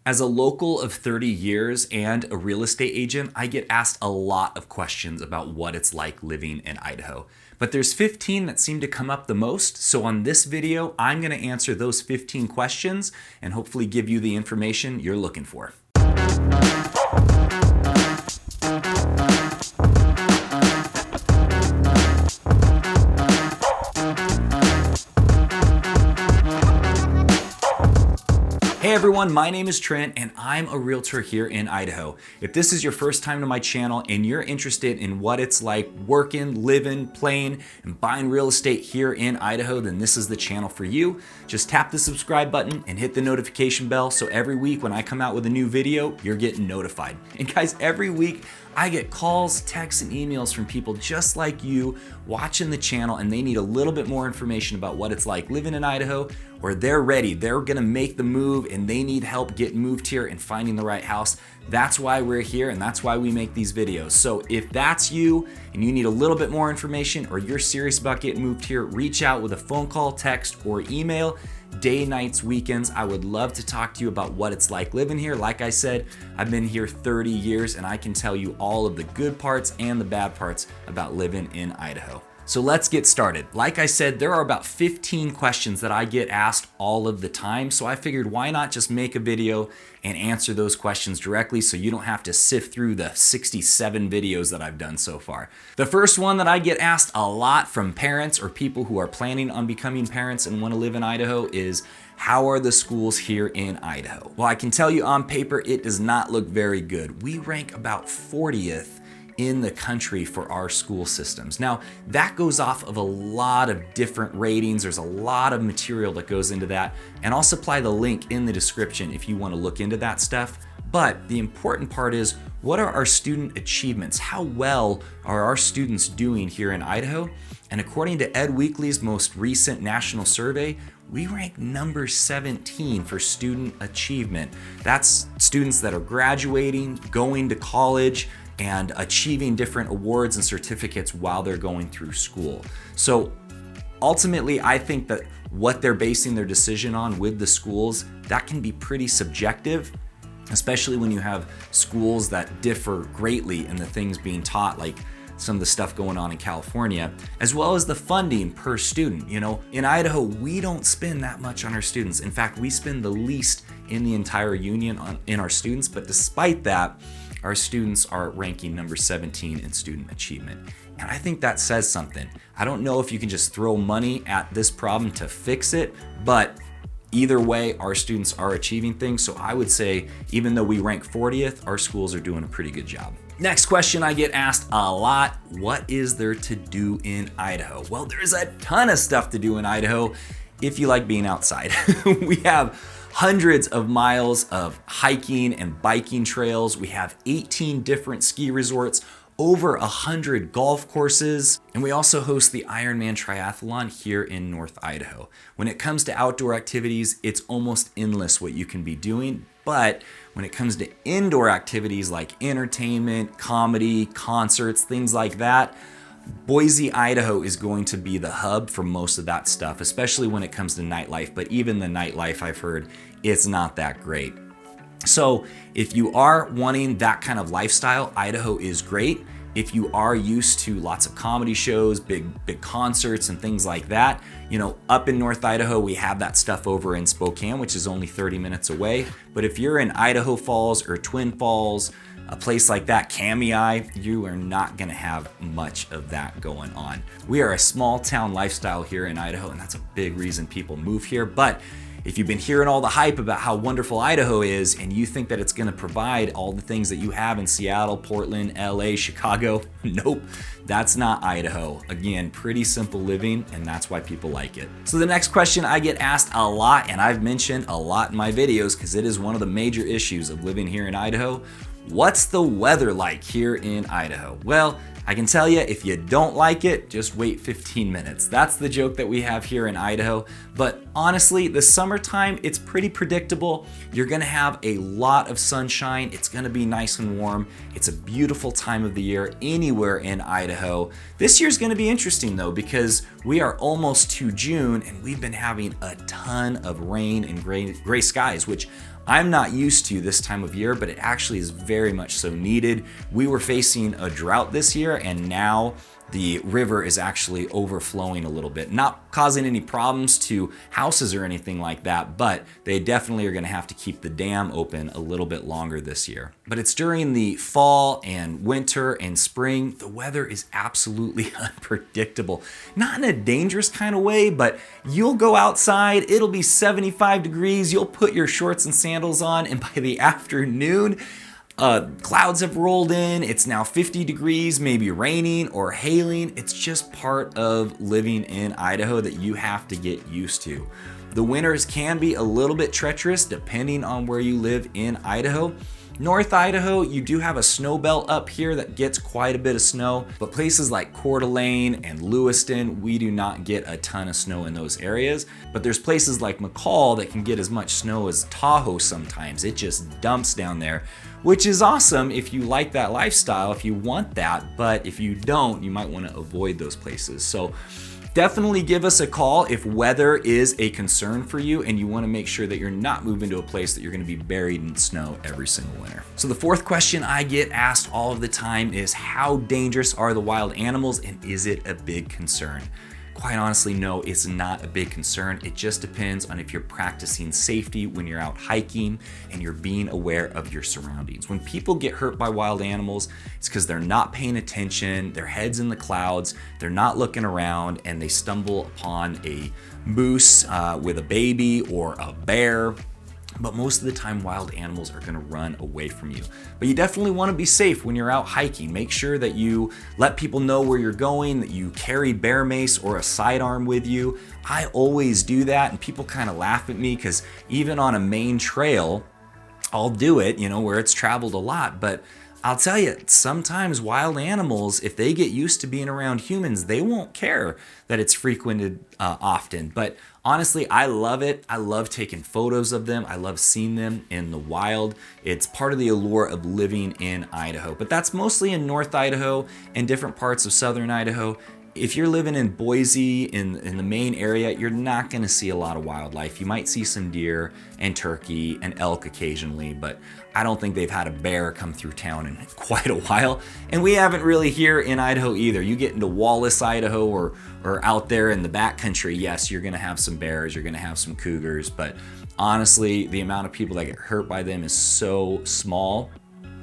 As a local of 30 years and a real estate agent, I get asked a lot of questions about what it's like living in Idaho. But there's 15 that seem to come up the most, so on this video, I'm going to answer those 15 questions and hopefully give you the information you're looking for. Hey everyone, my name is Trent and I'm a realtor here in Idaho. If this is your first time to my channel and you're interested in what it's like working, living, playing, and buying real estate here in Idaho, then this is the channel for you. Just tap the subscribe button and hit the notification bell so every week when I come out with a new video, you're getting notified. And guys, every week I get calls, texts, and emails from people just like you watching the channel, and they need a little bit more information about what it's like living in Idaho, or they're ready, they're gonna make the move and they need help getting moved here and finding the right house. That's why we're here and that's why we make these videos. So if that's you and you need a little bit more information or you're serious about getting moved here, reach out with a phone call, text, or email. Day, nights, weekends. I would love to talk to you about what it's like living here. Like I said, I've been here 30 years and I can tell you all of the good parts and the bad parts about living in Idaho. So let's get started. Like I said, there are about 15 questions that I get asked all of the time. So I figured why not just make a video and answer those questions directly so you don't have to sift through the 67 videos that I've done so far. The first one that I get asked a lot from parents or people who are planning on becoming parents and want to live in Idaho is, how are the schools here in Idaho? Well, I can tell you on paper, it does not look very good. We rank about 40th in the country for our school systems. Now, that goes off of a lot of different ratings. There's a lot of material that goes into that, and I'll supply the link in the description if you want to look into that stuff. But the important part is, what are our student achievements? How well are our students doing here in Idaho? And according to Ed Weekly's most recent national survey, we rank number 17 for student achievement. That's students that are graduating, going to college, and achieving different awards and certificates while they're going through school. So ultimately, I think that what they're basing their decision on with the schools, that can be pretty subjective, especially when you have schools that differ greatly in the things being taught, like some of the stuff going on in California, as well as the funding per student. You know, in Idaho, we don't spend that much on our students. In fact, we spend the least in the entire union in our students, but despite that, our students are ranking number 17 in student achievement. And I think that says something. I don't know if you can just throw money at this problem to fix it, but either way, our students are achieving things. So I would say, even though we rank 40th, our schools are doing a pretty good job. Next question I get asked a lot, what is there to do in Idaho? Well, there's a ton of stuff to do in Idaho if you like being outside. We have hundreds of miles of hiking and biking trails. We have 18 different ski resorts, over 100 golf courses, and we also host the Ironman Triathlon here in North Idaho. When it comes to outdoor activities, it's almost endless what you can be doing, but when it comes to indoor activities like entertainment, comedy, concerts, things like that, Boise, Idaho is going to be the hub for most of that stuff, especially when it comes to nightlife. But even the nightlife, I've heard, it's not that great. So if you are wanting that kind of lifestyle, Idaho is great. If you are used to lots of comedy shows, big concerts and things like that, you know, up in North Idaho, we have that stuff over in Spokane, which is only 30 minutes away. But if you're in Idaho Falls or Twin Falls, a place like that, Kamei, you are not gonna have much of that going on. We are a small town lifestyle here in Idaho, and that's a big reason people move here. But if you've been hearing all the hype about how wonderful Idaho is and you think that it's gonna provide all the things that you have in Seattle, Portland, LA, Chicago, nope, that's not Idaho. Again, pretty simple living, and that's why people like it. So the next question I get asked a lot, and I've mentioned a lot in my videos because it is one of the major issues of living here in Idaho. What's the weather like here in Idaho? Well, I can tell you, if you don't like it, just wait 15 minutes. That's the joke that we have here in Idaho. But honestly, the summertime, it's pretty predictable. You're gonna have a lot of sunshine. It's gonna be nice and warm. It's a beautiful time of the year anywhere in Idaho. This year's gonna be interesting though, because we are almost to June and we've been having a ton of rain and gray skies, which I'm not used to this time of year, but it actually is very much so needed. We were facing a drought this year, and now the river is actually overflowing a little bit, not causing any problems to houses or anything like that, but they definitely are going to have to keep the dam open a little bit longer this year. But it's during the fall and winter and spring, the weather is absolutely unpredictable. Not in a dangerous kind of way, but you'll go outside, it'll be 75 degrees, you'll put your shorts and sandals on, and by the afternoon, clouds have rolled in, it's now 50 degrees, maybe raining or hailing. It's just part of living in Idaho that you have to get used to. The winters can be a little bit treacherous depending on where you live in Idaho. North Idaho, you do have a snow belt up here that gets quite a bit of snow, but places like Coeur d'Alene and Lewiston, we do not get a ton of snow in those areas. But there's places like McCall that can get as much snow as Tahoe sometimes. It just dumps down there, which is awesome if you like that lifestyle, if you want that, but if you don't, you might want to avoid those places. So definitely give us a call if weather is a concern for you and you want to make sure that you're not moving to a place that you're going to be buried in snow every single winter. So the fourth question I get asked all of the time is, how dangerous are the wild animals and is it a big concern? Quite honestly, no, it's not a big concern. It just depends on if you're practicing safety when you're out hiking and you're being aware of your surroundings. When people get hurt by wild animals, it's because they're not paying attention, their head's in the clouds, they're not looking around, and they stumble upon a moose with a baby or a bear. But most of the time, wild animals are going to run away from you. But you definitely want to be safe when you're out hiking. Make sure that you let people know where you're going, that you carry bear mace or a sidearm with you. I always do that, and people kind of laugh at me because even on a main trail, I'll do it, where it's traveled a lot. But I'll tell you, sometimes wild animals, if they get used to being around humans, they won't care that it's frequented often. But honestly, I love it. I love taking photos of them. I love seeing them in the wild. It's part of the allure of living in Idaho. But that's mostly in North Idaho and different parts of southern Idaho. If you're living in Boise, in the main area, you're not going to see a lot of wildlife. You might see some deer and turkey and elk occasionally, but I don't think they've had a bear come through town in quite a while. And we haven't really here in Idaho either. You get into Wallace, Idaho, or out there in the backcountry, yes, you're going to have some bears, you're going to have some cougars, but honestly, the amount of people that get hurt by them is so small.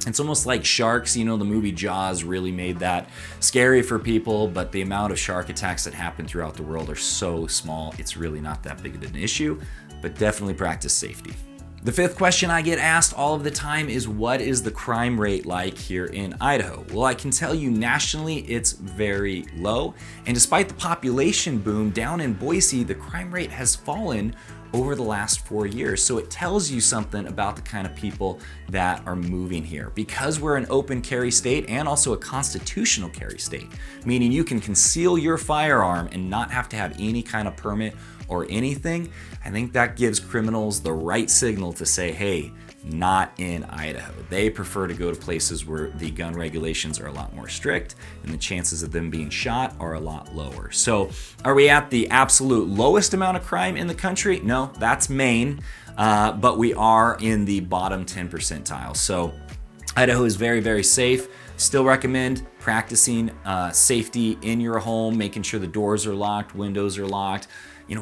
It's almost like sharks, the movie Jaws really made that scary for people, but the amount of shark attacks that happen throughout the world are so small, it's really not that big of an issue, but definitely practice safety. The fifth question I get asked all of the time is, what is the crime rate like here in Idaho? Well, I can tell you nationally it's very low, and despite the population boom down in Boise, the crime rate has fallen over the last 4 years. So it tells you something about the kind of people that are moving here. Because we're an open carry state and also a constitutional carry state, meaning you can conceal your firearm and not have to have any kind of permit or anything, I think that gives criminals the right signal to say, hey, not in Idaho. They prefer to go to places where the gun regulations are a lot more strict and the chances of them being shot are a lot lower. So are we at the absolute lowest amount of crime in the country? No, that's Maine, but we are in the bottom 10 percentile. So Idaho is very, very safe. Still recommend practicing safety in your home, making sure the doors are locked, windows are locked.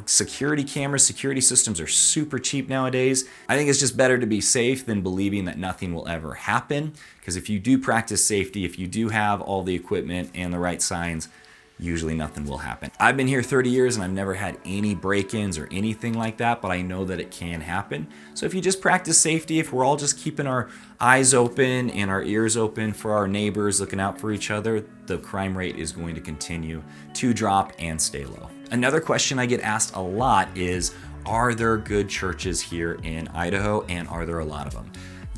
Security cameras, security systems are super cheap nowadays. I think it's just better to be safe than believing that nothing will ever happen. Because if you do practice safety, if you do have all the equipment and the right signs, usually nothing will happen. I've been here 30 years and I've never had any break-ins or anything like that, but I know that it can happen. So if you just practice safety, if we're all just keeping our eyes open and our ears open for our neighbors, looking out for each other, the crime rate is going to continue to drop and stay low. Another question I get asked a lot is, are there good churches here in Idaho, and are there a lot of them?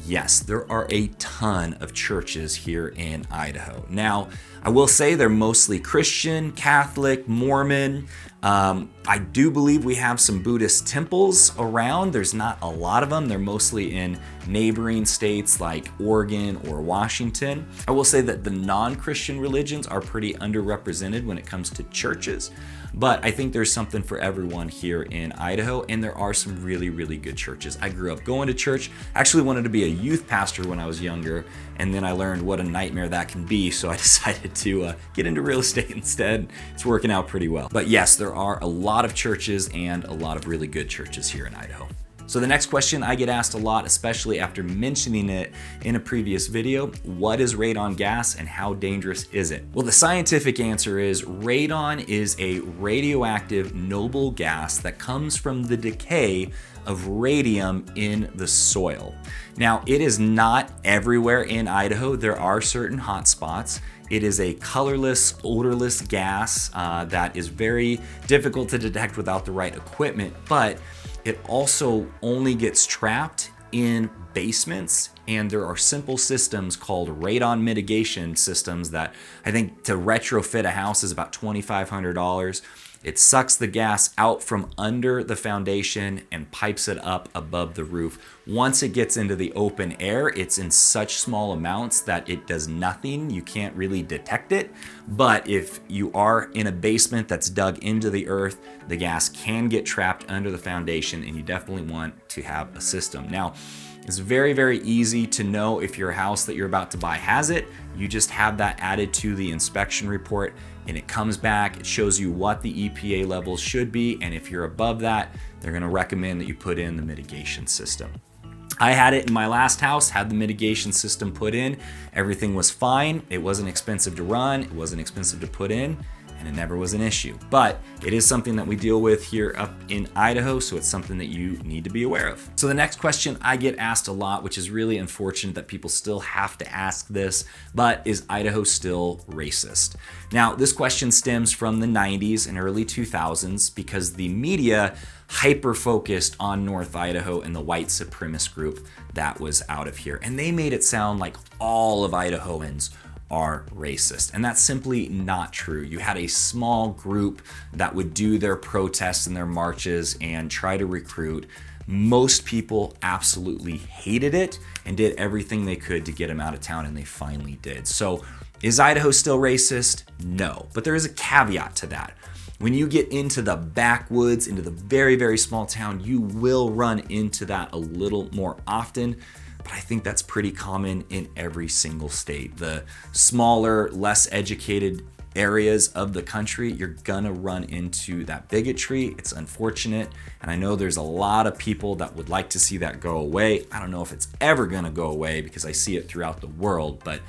Yes, there are a ton of churches here in Idaho. Now, I will say they're mostly Christian, Catholic, Mormon. I do believe we have some Buddhist temples around. There's not a lot of them. They're mostly in neighboring states like Oregon or Washington. I will say that the non-Christian religions are pretty underrepresented when it comes to churches, but I think there's something for everyone here in Idaho, and there are some really, really good churches. I grew up going to church. I actually wanted to be a youth pastor when I was younger, and then I learned what a nightmare that can be, so I decided to get into real estate instead. It's working out pretty well. But yes, there are a lot of churches and a lot of really good churches here in Idaho. So the next question I get asked a lot, especially after mentioning it in a previous video: what is radon gas and how dangerous is it? Well, the scientific answer is radon is a radioactive noble gas that comes from the decay of radium in the soil. Now, it is not everywhere in Idaho. There are certain hot spots. It is a colorless, odorless gas that is very difficult to detect without the right equipment, but it also only gets trapped in basements, and there are simple systems called radon mitigation systems that I think to retrofit a house is about $2,500. It sucks the gas out from under the foundation and pipes it up above the roof. Once it gets into the open air, it's in such small amounts that it does nothing. You can't really detect it. But if you are in a basement that's dug into the earth, the gas can get trapped under the foundation, and you definitely want to have a system. Now, it's very, very easy to know if your house that you're about to buy has it. You just have that added to the inspection report, and it comes back. It shows you what the EPA levels should be, and if you're above that, they're gonna recommend that you put in the mitigation system. I had it in my last house, had the mitigation system put in. Everything was fine. It wasn't expensive to run. It wasn't expensive to put in, and it never was an issue. But it is something that we deal with here up in Idaho, so it's something that you need to be aware of. So the next question I get asked a lot, which is really unfortunate that people still have to ask this, but is Idaho still racist? Now, this question stems from the 90s and early 2000s because the media hyper-focused on North Idaho and the white supremacist group that was out of here. And they made it sound like all of Idahoans are racist. And that's simply not true. You had a small group that would do their protests and their marches and try to recruit. Most people absolutely hated it and did everything they could to get them out of town, and they finally did. So is Idaho still racist? No, but there is a caveat to that. When you get into the backwoods, into the very, very small town, you will run into that a little more often. But I think that's pretty common in every single state. The smaller, less educated areas of the country, you're gonna run into that bigotry. It's unfortunate, and I know there's a lot of people that would like to see that go away. I don't know if it's ever gonna go away because I see it throughout the world, but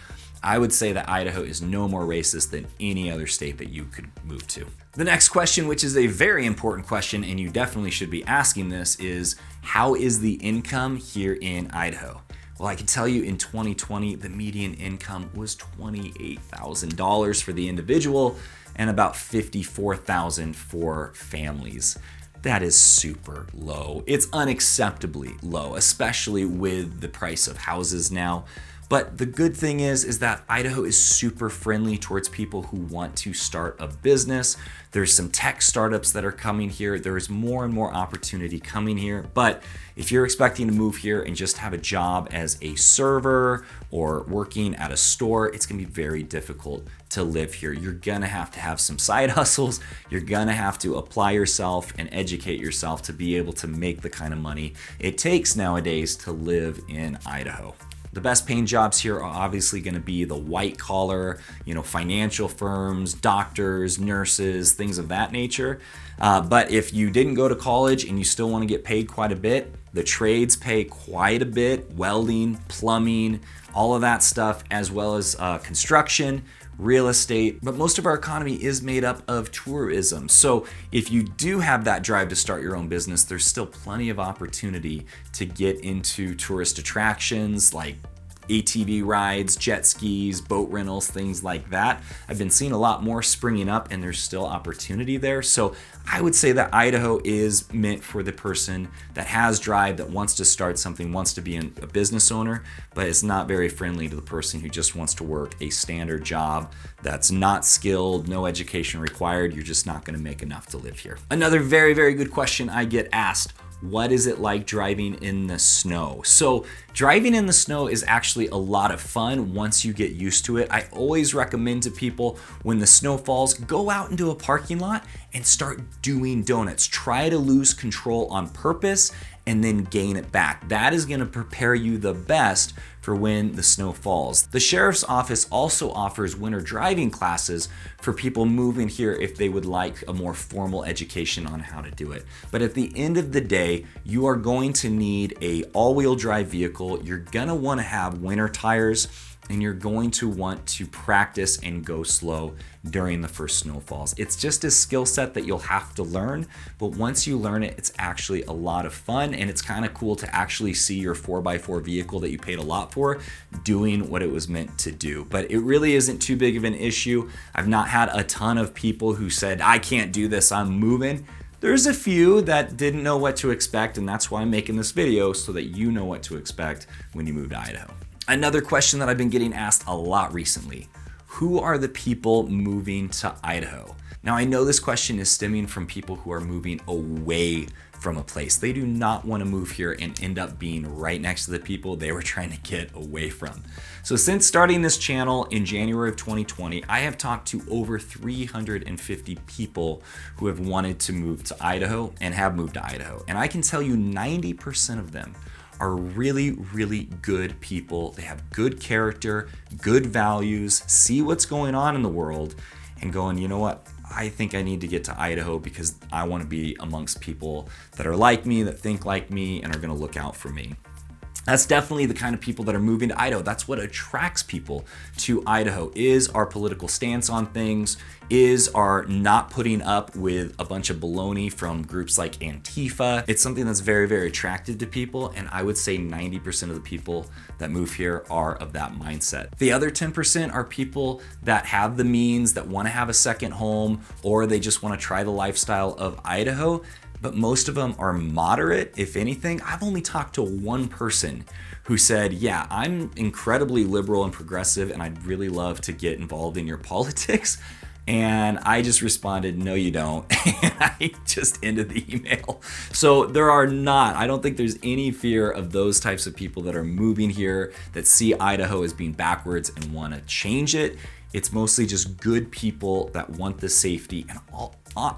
I would say that Idaho is no more racist than any other state that you could move to. The next question, which is a very important question, and you definitely should be asking this, is how is the income here in Idaho? Well, I can tell you in 2020, the median income was $28,000 for the individual and about $54,000 for families. That is super low. It's unacceptably low, especially with the price of houses now. But the good thing is that Idaho is super friendly towards people who want to start a business. There's some tech startups that are coming here. There is more and more opportunity coming here. But if you're expecting to move here and just have a job as a server or working at a store, it's gonna be very difficult to live here. You're gonna have to have some side hustles. You're gonna have to apply yourself and educate yourself to be able to make the kind of money it takes nowadays to live in Idaho. The best paying jobs here are obviously going to be the white collar, financial firms, doctors, nurses, things of that nature. But if you didn't go to college and you still want to get paid quite a bit, the trades pay quite a bit: welding, plumbing, all of that stuff, as well as construction, real estate. But most of our economy is made up of tourism. So if you do have that drive to start your own business, there's still plenty of opportunity to get into tourist attractions like ATV rides, jet skis, boat rentals, things like that. I've been seeing a lot more springing up, and there's still opportunity there. So I would say that Idaho is meant for the person that has drive, that wants to start something, wants to be a business owner, but it's not very friendly to the person who just wants to work a standard job that's not skilled, no education required. You're just not going to make enough to live here. Another very, very good question I get asked: what is it like driving in the snow? So driving in the snow is actually a lot of fun once you get used to it. I always recommend to people, when the snow falls, go out into a parking lot and start doing donuts. Try to lose control on purpose and then gain it back. That is gonna prepare you the best for when the snow falls. The sheriff's office also offers winter driving classes for people moving here if they would like a more formal education on how to do it. But at the end of the day, you are going to need a all-wheel drive vehicle. You're gonna wanna have winter tires, and you're going to want to practice and go slow during the first snowfalls. It's just a skill set that you'll have to learn, but once you learn it, it's actually a lot of fun, and it's kind of cool to actually see your 4x4 vehicle that you paid a lot for doing what it was meant to do. But it really isn't too big of an issue. I've not had a ton of people who said, I can't do this, I'm moving. There's a few that didn't know what to expect, and that's why I'm making this video, so that you know what to expect when you move to Idaho. Another question that I've been getting asked a lot recently: who are the people moving to Idaho? Now, I know this question is stemming from people who are moving away from a place. They do not want to move here and end up being right next to the people they were trying to get away from. So since starting this channel in January of 2020, I have talked to over 350 people who have wanted to move to Idaho and have moved to Idaho. And I can tell you 90% of them are really, really good people. They have good character, good values, see what's going on in the world, and going, you know what? I think I need to get to Idaho because I want to be amongst people that are like me, that think like me, and are going to look out for me. That's definitely the kind of people that are moving to Idaho. That's what attracts people to Idaho, is our political stance on things, is our not putting up with a bunch of baloney from groups like Antifa. It's something that's very, very attractive to people, and I would say 90% of the people that move here are of that mindset. The other 10% are people that have the means, that want to have a second home, or they just want to try the lifestyle of Idaho. But most of them are moderate, if anything. I've only talked to one person who said, yeah, I'm incredibly liberal and progressive, and I'd really love to get involved in your politics. And I just responded, no, you don't. And I just ended the email. So I don't think there's any fear of those types of people that are moving here, that see Idaho as being backwards and want to change it. It's mostly just good people that want the safety, and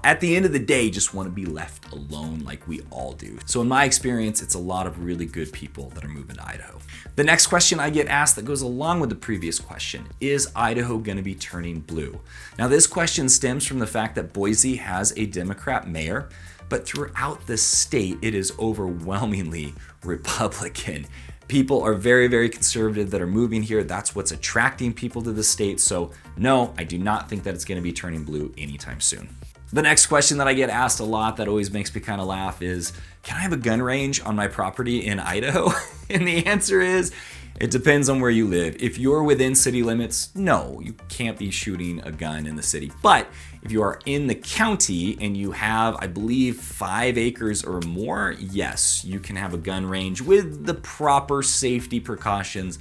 at the end of the day, just want to be left alone like we all do. So in my experience, it's a lot of really good people that are moving to Idaho. The next question I get asked that goes along with the previous question: is Idaho going to be turning blue? Now, this question stems from the fact that Boise has a Democrat mayor, but throughout the state, it is overwhelmingly Republican. People are very, very conservative that are moving here. That's what's attracting people to the state. So no, I do not think that it's going to be turning blue anytime soon. The next question that I get asked a lot that always makes me kind of laugh is, can I have a gun range on my property in Idaho? And the answer is, it depends on where you live. If you're within city limits, no, you can't be shooting a gun in the city. But if you are in the county and you have, I believe, 5 acres or more, yes, you can have a gun range with the proper safety precautions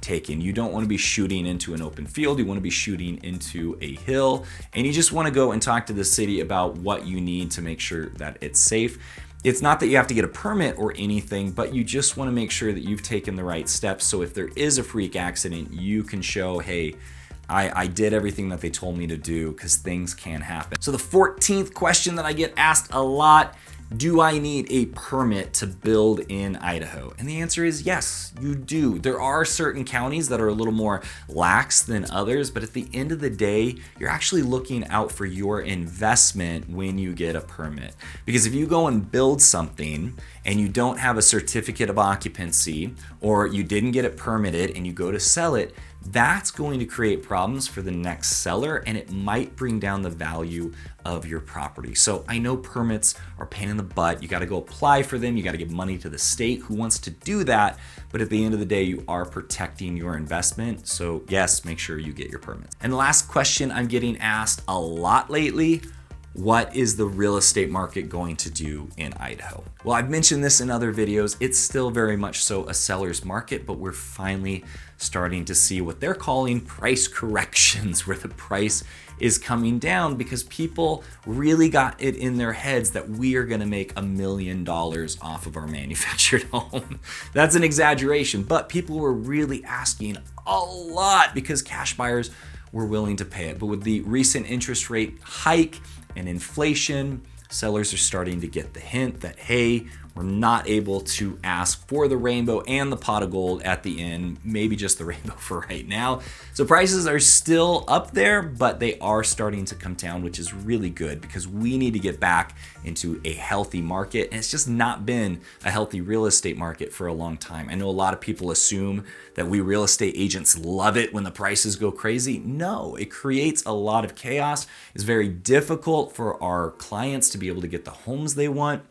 taken. You don't want to be shooting into an open field. You want to be shooting into a hill, and you just want to go and talk to the city about what you need to make sure that it's safe. It's not that you have to get a permit or anything, but you just want to make sure that you've taken the right steps. So if there is a freak accident, you can show, hey, I did everything that they told me to do, because things can happen. So the 14th question that I get asked a lot: do I need a permit to build in Idaho? And the answer is yes, you do. There are certain counties that are a little more lax than others, but at the end of the day, you're actually looking out for your investment when you get a permit. Because if you go and build something and you don't have a certificate of occupancy, or you didn't get it permitted and you go to sell it, that's going to create problems for the next seller, and it might bring down the value of your property. So I know permits are a pain in the butt. You got to go apply for them. You got to give money to the state. Who wants to do that? But at the end of the day, you are protecting your investment. So yes, make sure you get your permits. And the last question I'm getting asked a lot lately: what is the real estate market going to do in Idaho? Well, I've mentioned this in other videos. It's still very much so a seller's market, but we're finally starting to see what they're calling price corrections, where the price is coming down because people really got it in their heads that we are gonna make $1 million off of our manufactured home. That's an exaggeration, but people were really asking a lot because cash buyers were willing to pay it. But with the recent interest rate hike and inflation, sellers are starting to get the hint that, hey, we're not able to ask for the rainbow and the pot of gold at the end, maybe just the rainbow for right now. So prices are still up there, but they are starting to come down, which is really good because we need to get back into a healthy market. And it's just not been a healthy real estate market for a long time. I know a lot of people assume that we real estate agents love it when the prices go crazy. No, it creates a lot of chaos. It's very difficult for our clients to be able to get the homes they want.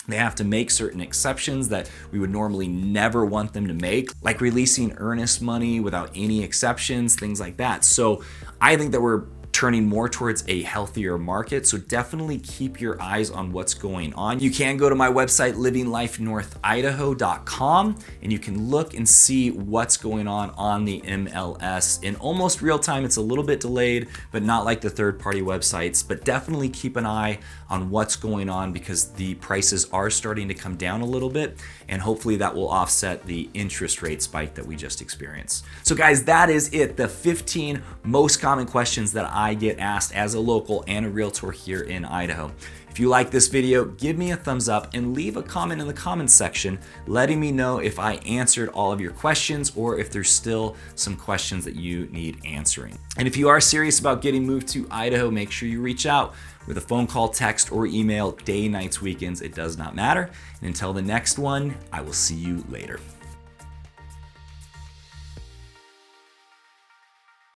They have to make certain exceptions that we would normally never want them to make, like releasing earnest money without any exceptions, things like that. So I think that we're turning more towards a healthier market. So definitely keep your eyes on what's going on. You can go to my website, livinglifenorthidaho.com, and you can look and see what's going on the MLS in almost real time. It's a little bit delayed, but not like the third-party websites. But definitely keep an eye on what's going on because the prices are starting to come down a little bit, and hopefully that will offset the interest rate spike that we just experienced. So guys, that is it. The 15 most common questions that I get asked as a local and a realtor here in Idaho. If you like this video, give me a thumbs up and leave a comment in the comments section letting me know if I answered all of your questions or if there's still some questions that you need answering. And if you are serious about getting moved to Idaho, make sure you reach out with a phone call, text, or email, day, nights, weekends, it does not matter. And until the next one, I will see you later.